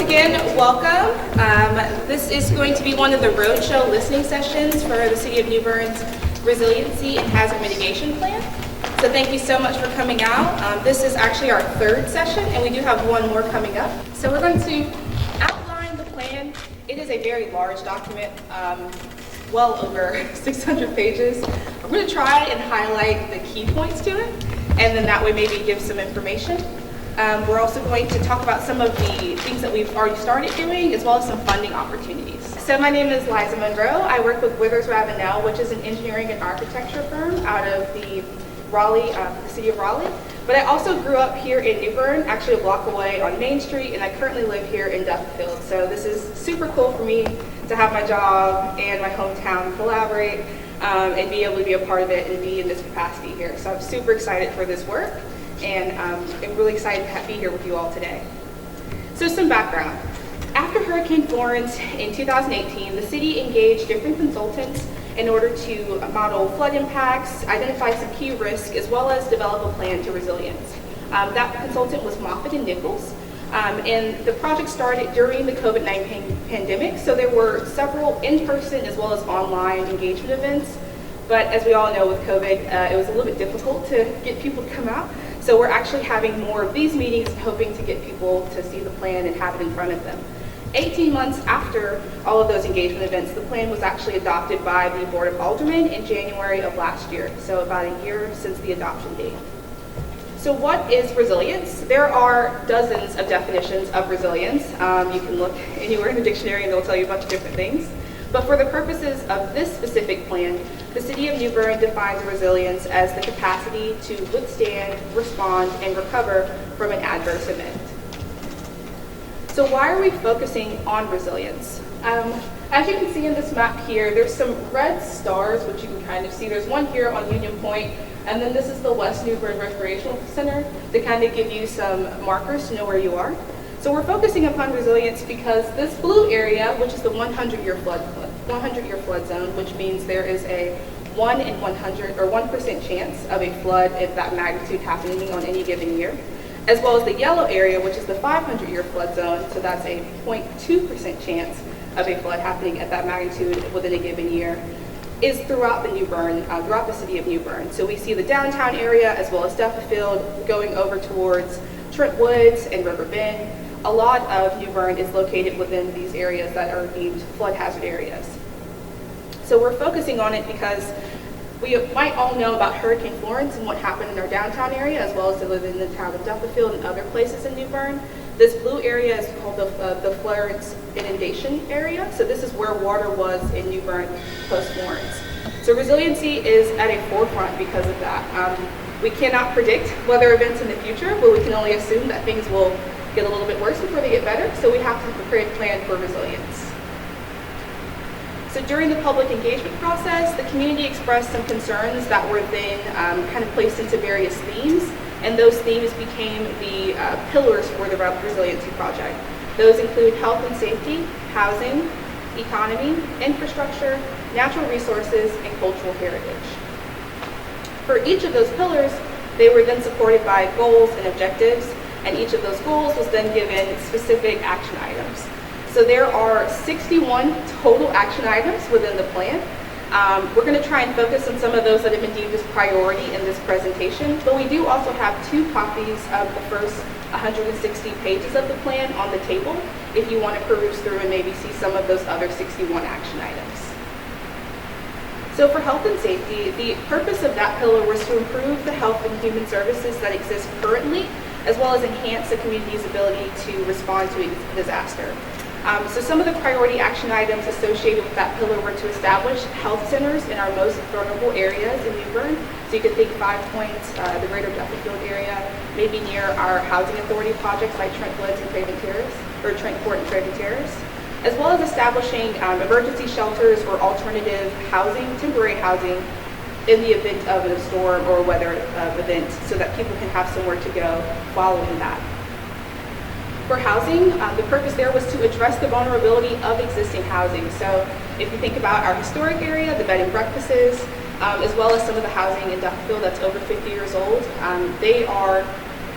again, welcome. This is going to be one of the roadshow listening sessions for the City of New Bern's Resiliency and Hazard Mitigation Plan. So thank you so much for coming out. This is actually our third session, and we do have one more coming up. So we're going to outline the plan. It is a very large document, well over 600 pages. I'm going to try and highlight the key points to it, and then that way maybe give some information. We're also going to talk about some of the things that we've already started doing, as well as some funding opportunities. So my name is Liza Monroe. I work with Withers Ravenel, which is an engineering and architecture firm out of the city of Raleigh. But I also grew up here in New Bern, actually a block away on Main Street, and I currently live here in Duffield. So this is super cool for me to have my job and my hometown collaborate and be able to be a part of it and be in this capacity here. So I'm super excited for this work. And I'm really excited to be here with you all today. So some background. After Hurricane Florence in 2018, the city engaged different consultants in order to model flood impacts, identify some key risks, as well as develop a plan to resilience. That consultant was Moffitt and Nichols, and the project started during the COVID-19 pandemic, so there were several in-person as well as online engagement events. But as we all know with COVID, it was a little bit difficult to get people to come out. So we're actually having more of these meetings, hoping to get people to see the plan and have it in front of them. 18 months after all of those engagement events, the plan was actually adopted by the Board of Aldermen in January of last year, so about a year since the adoption date. So what is resilience? There are dozens of definitions of resilience. You can look anywhere in the dictionary and they'll tell you a bunch of different things. But for the purposes of this specific plan, the City of New Bern defines resilience as the capacity to withstand, respond, and recover from an adverse event. So why are we focusing on resilience? As you can see in this map here, there's some red stars, which you can kind of see. There's one here on Union Point, and then this is the West New Bern Recreational Center to kind of give you some markers to know where you are. So we're focusing upon resilience because this blue area, which is the 100-year flood zone, which means there is a 1 in 100 or 1% chance of a flood of that magnitude happening on any given year, as well as the yellow area, which is the 500-year flood zone, so that's a 0.2% chance of a flood happening at that magnitude within a given year, is throughout the throughout the city of New Bern. So we see the downtown area as well as Duffield going over towards Trent Woods and River Bend. A lot of New Bern is located within these areas that are deemed flood hazard areas. So we're focusing on it because we might all know about Hurricane Florence and what happened in our downtown area, as well as within the town of Duffield and other places in New Bern. This blue area is called the Florence inundation area. So this is where water was in New Bern post-Florence. So resiliency is at a forefront because of that. We cannot predict weather events in the future, but we can only assume that things will get a little bit worse before they get better. So we have to prepare a plan for resilience. So during the public engagement process, the community expressed some concerns that were then kind of placed into various themes, and those themes became the pillars for the Resiliency Project. Those include health and safety, housing, economy, infrastructure, natural resources, and cultural heritage. For each of those pillars, they were then supported by goals and objectives, and each of those goals was then given specific action items. So there are 61 total action items within the plan. We're going to try and focus on some of those that have been deemed as priority in this presentation, but we do also have 2 copies of the first 160 pages of the plan on the table if you want to peruse through and maybe see some of those other 61 action items. So for health and safety, the purpose of that pillar was to improve the health and human services that exist currently, as well as enhance the community's ability to respond to a disaster. So some of the priority action items associated with that pillar were to establish health centers in our most vulnerable areas in New Bern. So you could think 5 Points, the greater Duffield area, maybe near our housing authority projects like Trent Woods and Craven Terrace, or Trent Court and Craven Terrace, as well as establishing emergency shelters or alternative housing, temporary housing, in the event of a storm or weather event, so that people can have somewhere to go following that. For housing, the purpose there was to address the vulnerability of existing housing. So if you think about our historic area, the bed and breakfasts, as well as some of the housing in Duffield that's over 50 years old, they are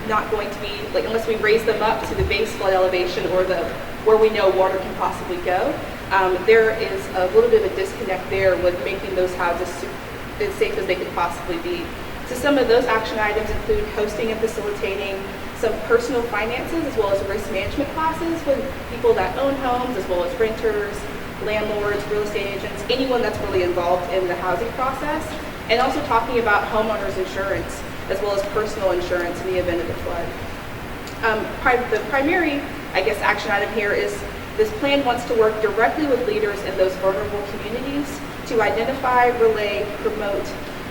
not going to be, like, unless we raise them up to the base flood elevation or where we know water can possibly go, there is a little bit of a disconnect there with making those houses as safe as they could possibly be. So some of those action items include hosting and facilitating some personal finances as well as risk management classes with people that own homes as well as renters, landlords, real estate agents, anyone that's really involved in the housing process, and also talking about homeowners insurance as well as personal insurance in the event of a flood. The primary, action item here is this plan wants to work directly with leaders in those vulnerable communities to identify, relay, promote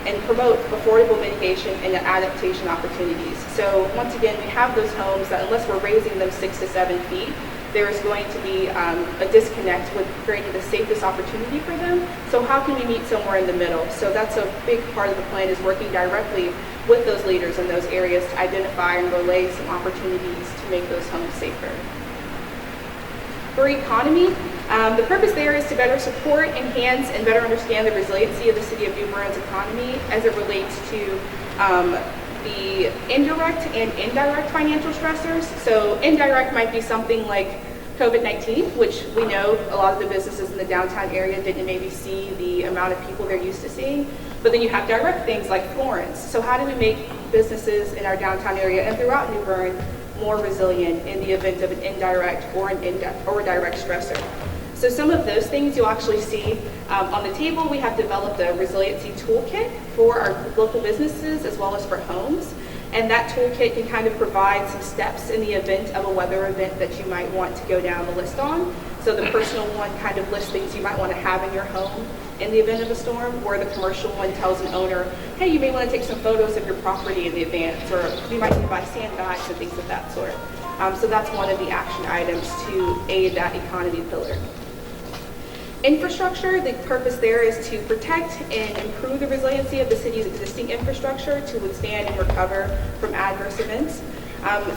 affordable mitigation and adaptation opportunities. So once again, we have those homes that unless we're raising them 6 to 7 feet, there is going to be a disconnect with creating the safest opportunity for them. So how can we meet somewhere in the middle? So that's a big part of the plan, is working directly with those leaders in those areas to identify and relay some opportunities to make those homes safer. For economy, the purpose there is to better support, enhance, and better understand the resiliency of the City of New Bern's economy as it relates to the indirect and indirect financial stressors. So indirect might be something like COVID-19, which we know a lot of the businesses in the downtown area didn't maybe see the amount of people they're used to seeing. But then you have direct things like Florence. So how do we make businesses in our downtown area and throughout New Bern more resilient in the event of an indirect or direct stressor? So some of those things you'll actually see on the table. We have developed a resiliency toolkit for our local businesses as well as for homes. And that toolkit can kind of provide some steps in the event of a weather event that you might want to go down the list on. So the personal one kind of lists things you might want to have in your home in the event of a storm, where the commercial one tells an owner, hey, you may want to take some photos of your property in the advance, or you might need to buy sandbags and things of that sort. So that's one of the action items to aid that economy pillar. Infrastructure, the purpose there is to protect and improve the resiliency of the city's existing infrastructure to withstand and recover from adverse events.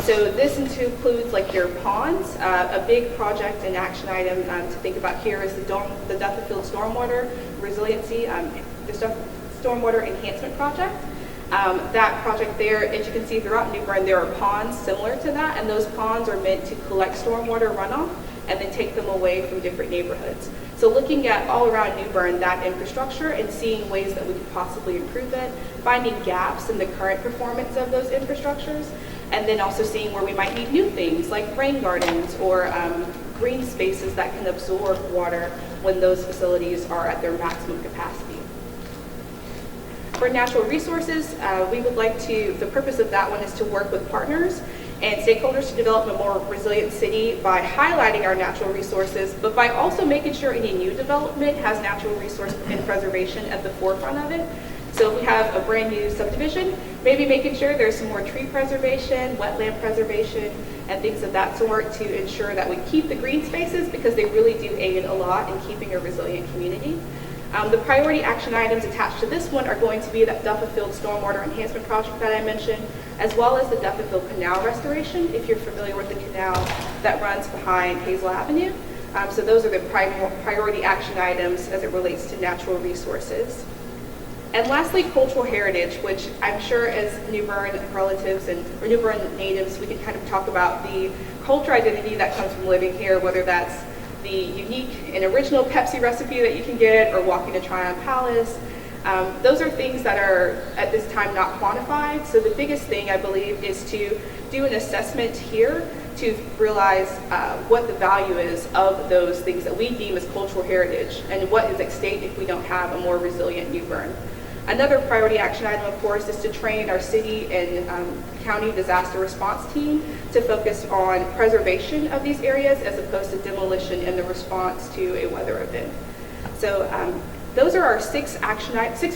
So this includes like your ponds. A big project and action item to think about here is the Duffield Stormwater Resiliency, the Stormwater Enhancement Project. That project there, as you can see throughout New Bern, there are ponds similar to that, and those ponds are meant to collect stormwater runoff and then take them away from different neighborhoods. So looking at all around New Bern, that infrastructure, and seeing ways that we could possibly improve it, finding gaps in the current performance of those infrastructures, and then also seeing where we might need new things like rain gardens or green spaces that can absorb water when those facilities are at their maximum capacity. For natural resources, we would like to, the purpose of that one is to work with partners and stakeholders to develop a more resilient city by highlighting our natural resources, but by also making sure any new development has natural resource and preservation at the forefront of it. So if we have a brand new subdivision, maybe making sure there's some more tree preservation, wetland preservation, and things of that sort to ensure that we keep the green spaces, because they really do aid a lot in keeping a resilient community. The priority action items attached to this one are going to be that Duffield Stormwater Enhancement Project that I mentioned, as well as the Duffield Canal Restoration, if you're familiar with the canal that runs behind Hazel Avenue. So those are the priority action items as it relates to natural resources. And lastly, cultural heritage, which I'm sure as New Bern relatives or New Bern natives, we can kind of talk about the culture identity that comes from living here, whether that's the unique and original Pepsi recipe that you can get, or walking to Tryon Palace. Those are things that are at this time not quantified. So the biggest thing, I believe, is to do an assessment here to realize what the value is of those things that we deem as cultural heritage, and what is at stake if we don't have a more resilient New Bern. Another priority action item, of course, is to train our city and county disaster response team to focus on preservation of these areas as opposed to demolition in the response to a weather event. So those are our six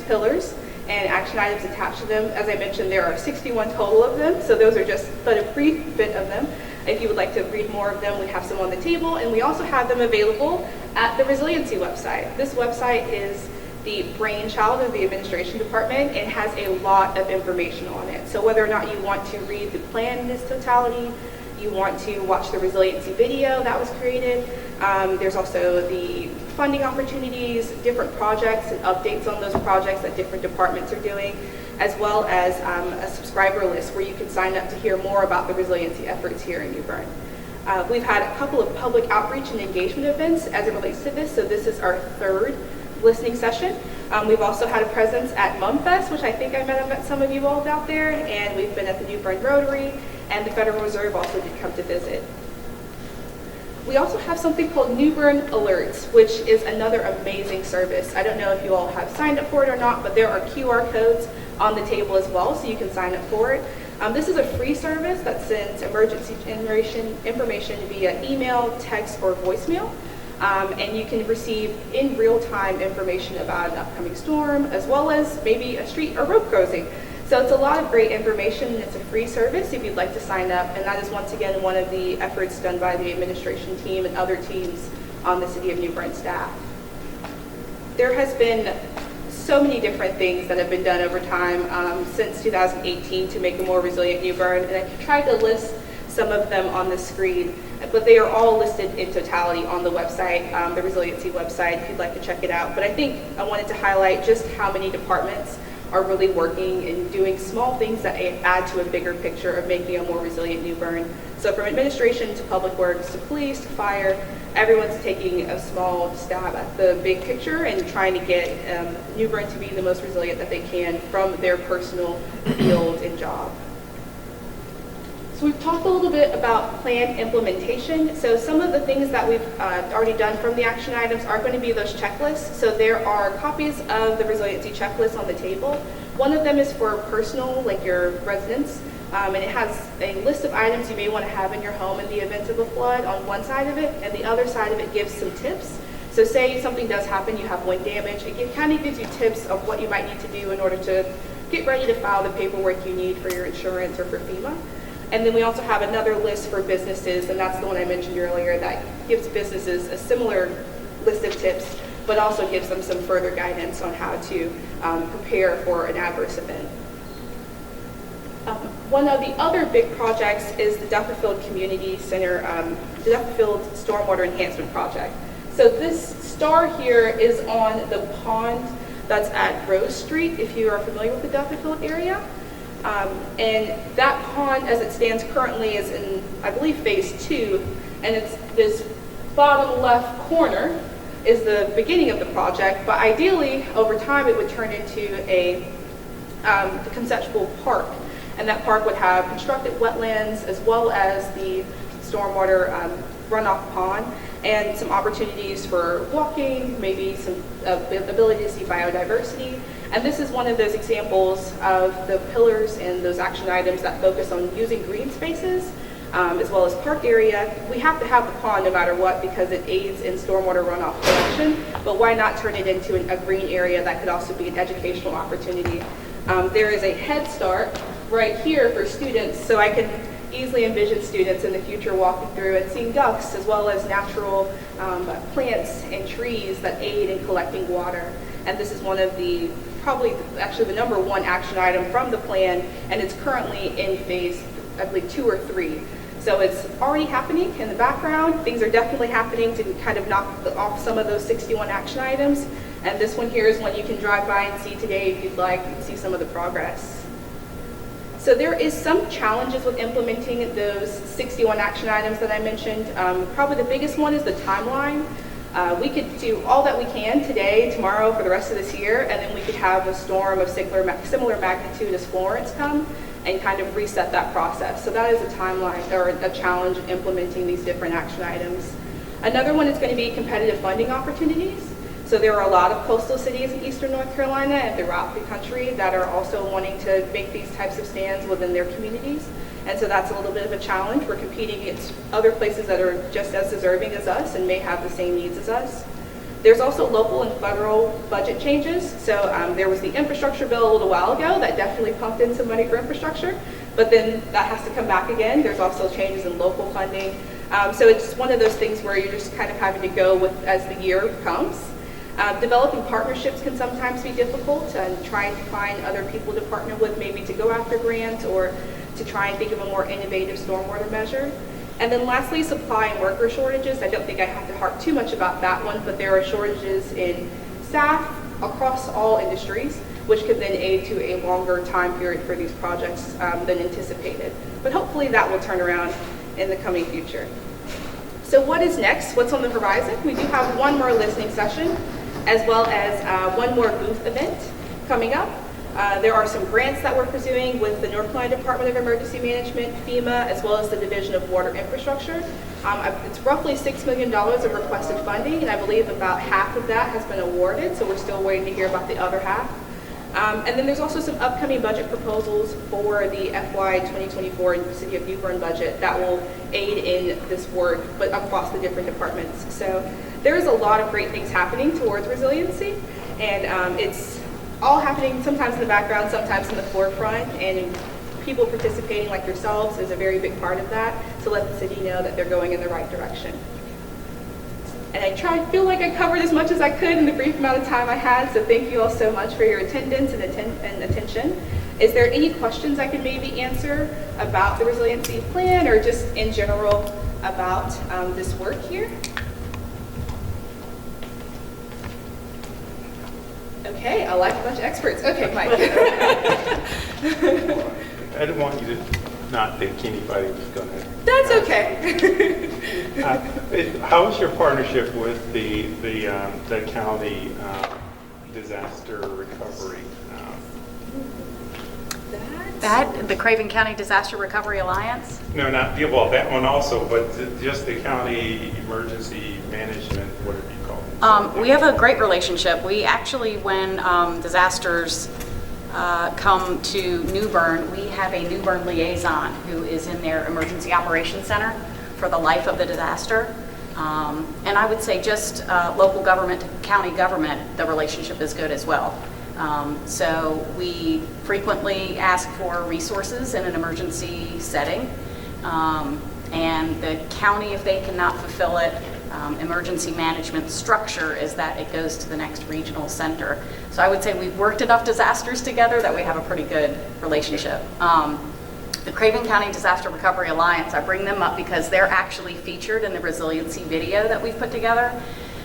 pillars and action items attached to them. As I mentioned, there are 61 total of them, so those are just but a brief bit of them. If you would like to read more of them, we have some on the table, and we also have them available at the Resiliency website. This website is the brainchild of the administration department and has a lot of information on it. So whether or not you want to read the plan in its totality, you want to watch the resiliency video that was created. There's also the funding opportunities, different projects and updates on those projects that different departments are doing, as well as a subscriber list where you can sign up to hear more about the resiliency efforts here in New Bern. We've had a couple of public outreach and engagement events as it relates to this, so this is our third listening session. We've also had a presence at MumFest, which I think I met some of you all out there, and we've been at the New Bern Rotary, and the Federal Reserve also did come to visit. We also have something called New Bern Alerts, which is another amazing service. I don't know if you all have signed up for it or not, but there are QR codes on the table as well, so you can sign up for it. This is a free service that sends emergency generation information via email, text, or voicemail. And you can receive in real-time information about an upcoming storm, as well as maybe a street or road closing. So it's a lot of great information, and it's a free service if you'd like to sign up. And that is once again one of the efforts done by the administration team and other teams on the City of New Bern staff. There has been so many different things that have been done over time since 2018 to make a more resilient New Bern, and I tried to list some of them on the screen, but they are all listed in totality on the website, the Resiliency website, if you'd like to check it out. But I think I wanted to highlight just how many departments are really working and doing small things that add to a bigger picture of making a more resilient New Bern. So from administration to public works to police to fire, everyone's taking a small stab at the big picture and trying to get New Bern to be the most resilient that they can from their personal field and job. So we've talked a little bit about plan implementation. So some of the things that we've already done from the action items are going to be those checklists. So there are copies of the resiliency checklist on the table. One of them is for personal, like your residence, and it has a list of items you may want to have in your home in the event of a flood on one side of it, and the other side of it gives some tips. So say something does happen, you have wind damage, it kind of gives you tips of what you might need to do in order to get ready to file the paperwork you need for your insurance or for FEMA. And then we also have another list for businesses, and that's the one I mentioned earlier, that gives businesses a similar list of tips, but also gives them some further guidance on how to prepare for an adverse event. One of the other big projects is the Duffield Community Center, the Duffield Stormwater Enhancement Project. So this star here is on the pond that's at Rose Street, if you are familiar with the Duffield area. And that pond, as it stands currently, is in, I believe, phase 2, and it's this bottom left corner is the beginning of the project, but ideally, over time, it would turn into a conceptual park, and that park would have constructed wetlands as well as the stormwater runoff pond, and some opportunities for walking, maybe some ability to see biodiversity. And this is one of those examples of the pillars and those action items that focus on using green spaces, as well as park area. We have to have the pond no matter what because it aids in stormwater runoff collection, but why not turn it into a green area that could also be an educational opportunity? There is a Head Start right here for students, so I can easily envision students in the future walking through and seeing ducks as well as natural plants and trees that aid in collecting water. And this is one of the, probably actually the #1 action item from the plan, and it's currently in phase, I believe, 2 or 3. So it's already happening in the background. Things are definitely happening to kind of knock off some of those 61 action items. And this one here is one you can drive by and see today if you'd like. You can see some of the progress. So there is some challenges with implementing those 61 action items that I mentioned. Probably the biggest one is the timeline. We could do all that we can today, tomorrow, for the rest of this year, and then we could have a storm of similar magnitude as Florence come and kind of reset that process. So that is a timeline or a challenge in implementing these different action items. Another one is going to be competitive funding opportunities. So there are a lot of coastal cities in eastern North Carolina and throughout the country that are also wanting to make these types of stands within their communities. And so that's a little bit of a challenge. We're competing against other places that are just as deserving as us and may have the same needs as us. There's also local and federal budget changes. So there was the infrastructure bill a little while ago that definitely pumped in some money for infrastructure, but then that has to come back again. There's also changes in local funding. So it's one of those things where you're just kind of having to go with as the year comes. Developing partnerships can sometimes be difficult, and trying to find other people to partner with, maybe to go after grants or to try and think of a more innovative stormwater measure. And then lastly, supply and worker shortages. I don't think I have to harp too much about that one, but there are shortages in staff across all industries, which could then aid to a longer time period for these projects than anticipated. But hopefully that will turn around in the coming future. So what is next? What's on the horizon? We do have one more listening session, as well as one more booth event coming up. There are some grants that we're pursuing with the North Carolina Department of Emergency Management, FEMA, as well as the Division of Water Infrastructure. It's roughly $6 million of requested funding, and I believe about half of that has been awarded, so we're still waiting to hear about the other half. And then there's also some upcoming budget proposals for the FY 2024 City of New Bern budget that will aid in this work, but across the different departments. So there is a lot of great things happening towards resiliency, and it's all happening sometimes in the background, sometimes in the forefront, and people participating like yourselves is a very big part of that to let the city know that they're going in the right direction. And I feel like I covered as much as I could in the brief amount of time I had, so thank you all so much for your attendance and attention. Is there any questions I could maybe answer about the resiliency plan or just in general about this work here? Okay, I like a bunch of experts. Okay, Mike. I didn't want you to not think anybody was going to. That's okay. How is your partnership with the county disaster recovery? The Craven County Disaster Recovery Alliance? No, not well, that one also, but just the county emergency management, whatever you call it. We have a great relationship. We actually, when disasters come to New Bern, we have a New Bern liaison who is in their emergency operations center for the life of the disaster. And I would say just local government to county government, the relationship is good as well. So we frequently ask for resources in an emergency setting. And the county, if they cannot fulfill it, emergency management structure is that it goes to the next regional center. So I would say we've worked enough disasters together that we have a pretty good relationship. The Craven County Disaster Recovery Alliance, I bring them up because they're actually featured in the resiliency video that we've put together.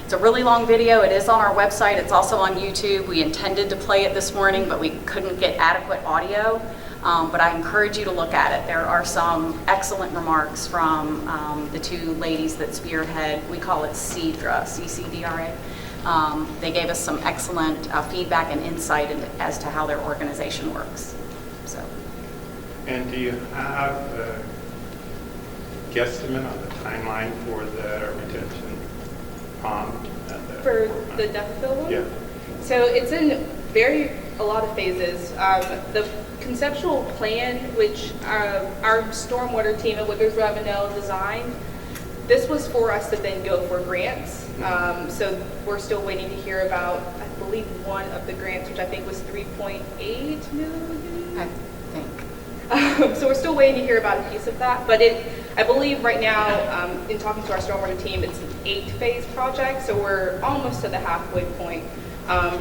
It's a really long video. It is on our website. It's also on YouTube. We intended to play it this morning, but we couldn't get adequate audio. But I encourage you to look at it. There are some excellent remarks from the two ladies that spearhead, we call it CEDRA, C-C-D-R-A. They gave us some excellent feedback and insight as to how their organization works. So. And do you have a guesstimate on the timeline for the retention pond? For the Duckville one? Yeah. So it's in a lot of phases. The conceptual plan, which our stormwater team at Wooders Ravenel designed, this was for us to then go for grants. So we're still waiting to hear about, I believe, one of the grants, which I think was 3.8 million. I think. So we're still waiting to hear about a piece of that, but I believe right now, in talking to our stormwater team, it's an 8-phase project, so we're almost to the halfway point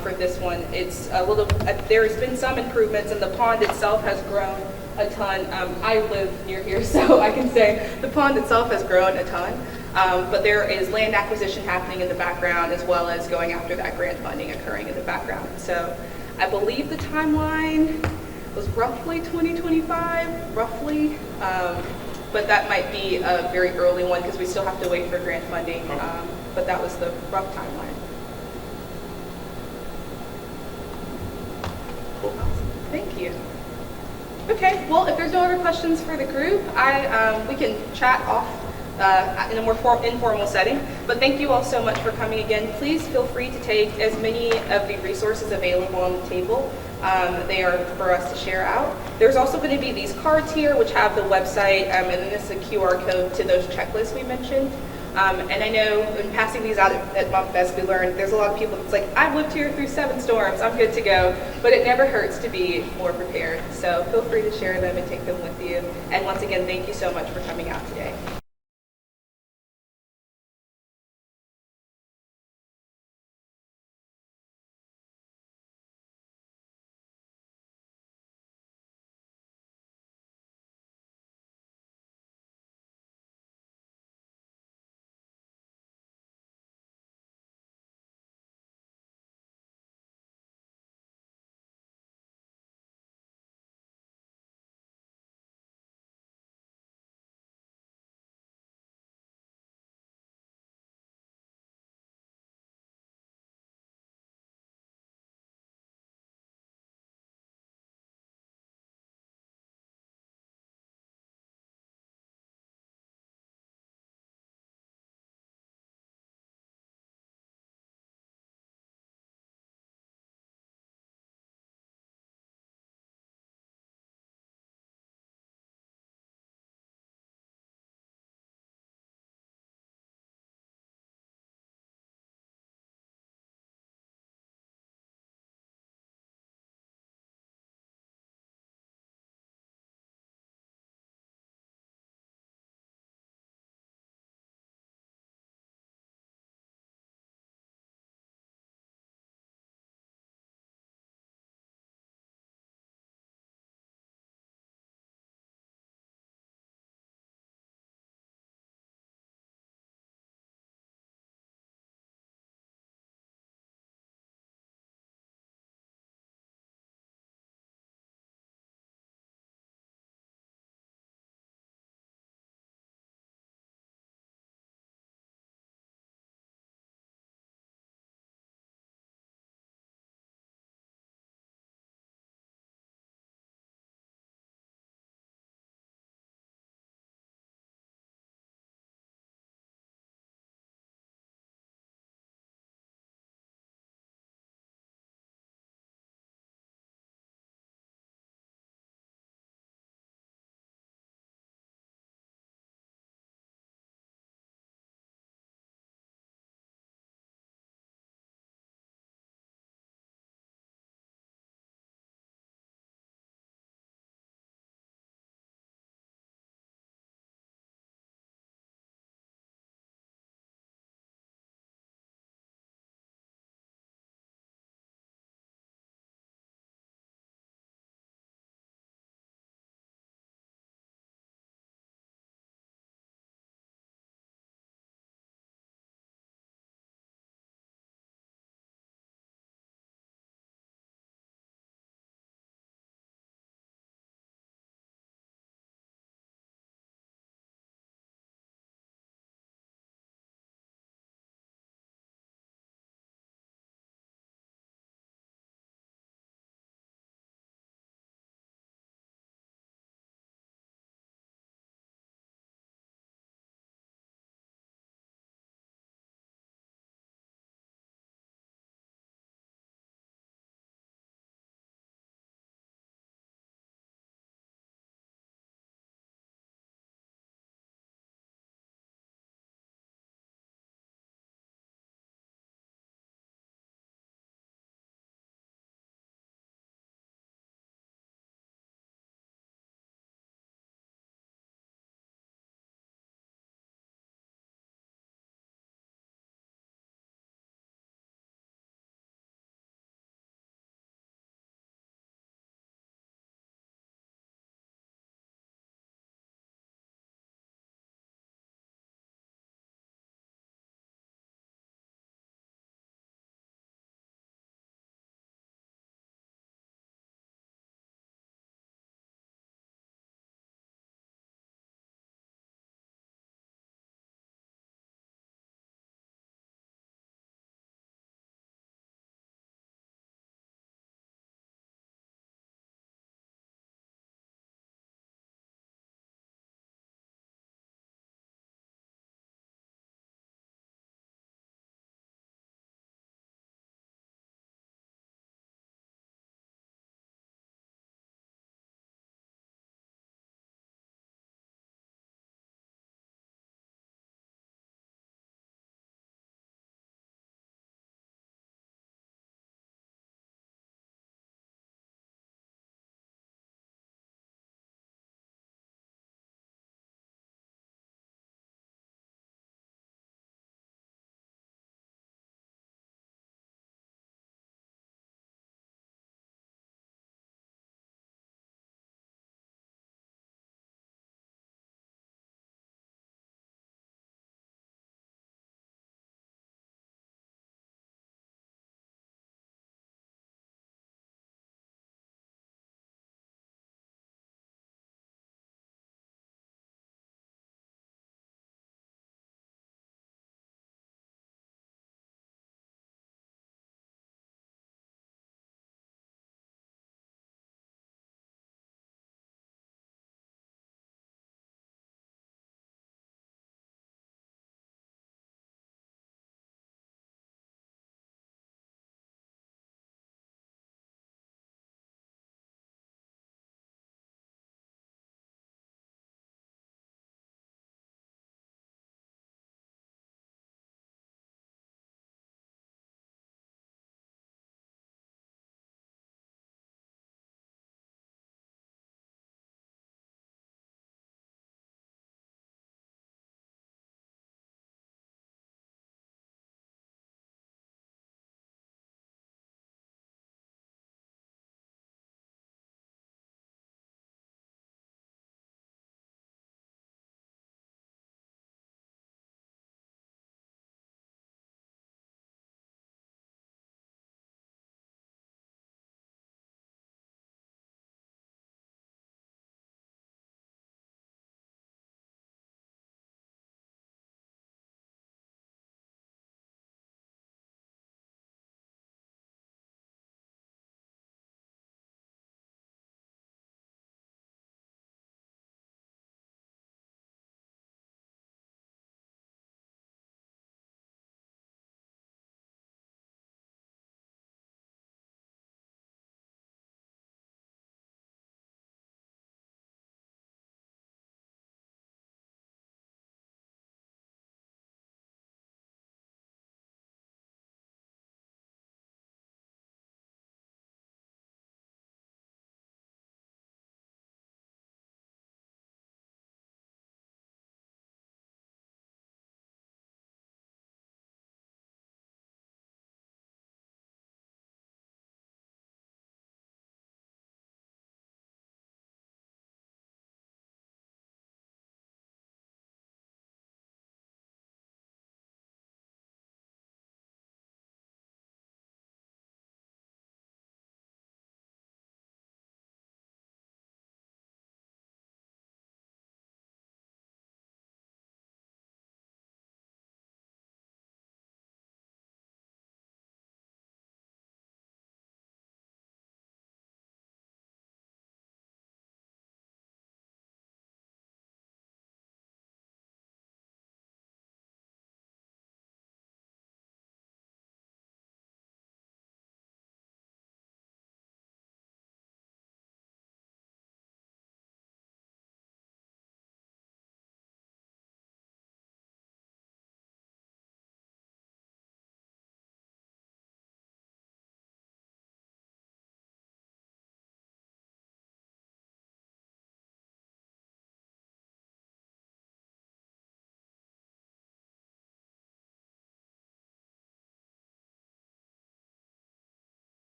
for this one. It's a little. There's been some improvements, and the pond itself has grown a ton. I live near here, so I can say the pond itself has grown a ton. But there is land acquisition happening in the background, as well as going after that grant funding occurring in the background. So I believe the timeline was roughly 2025, roughly, but that might be a very early one because we still have to wait for grant funding, but that was the rough timeline. Cool. Thank you. Okay, well, if there's no other questions for the group, we can chat off in a more informal setting, but thank you all so much for coming again. Please feel free to take as many of the resources available on the table. They are for us to share out. There's also going to be these cards here which have the website and then this is a QR code to those checklists we mentioned. And I know in passing these out at Montfest, we learned there's a lot of people that's like, I've lived here through 7 storms, I'm good to go. But it never hurts to be more prepared. So feel free to share them and take them with you. And once again, thank you so much for coming out today.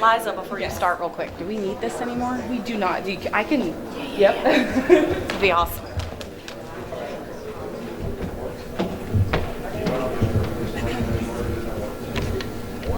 Liza, before you start real quick, do we need this anymore? We do not. I can, yep. It'd be awesome.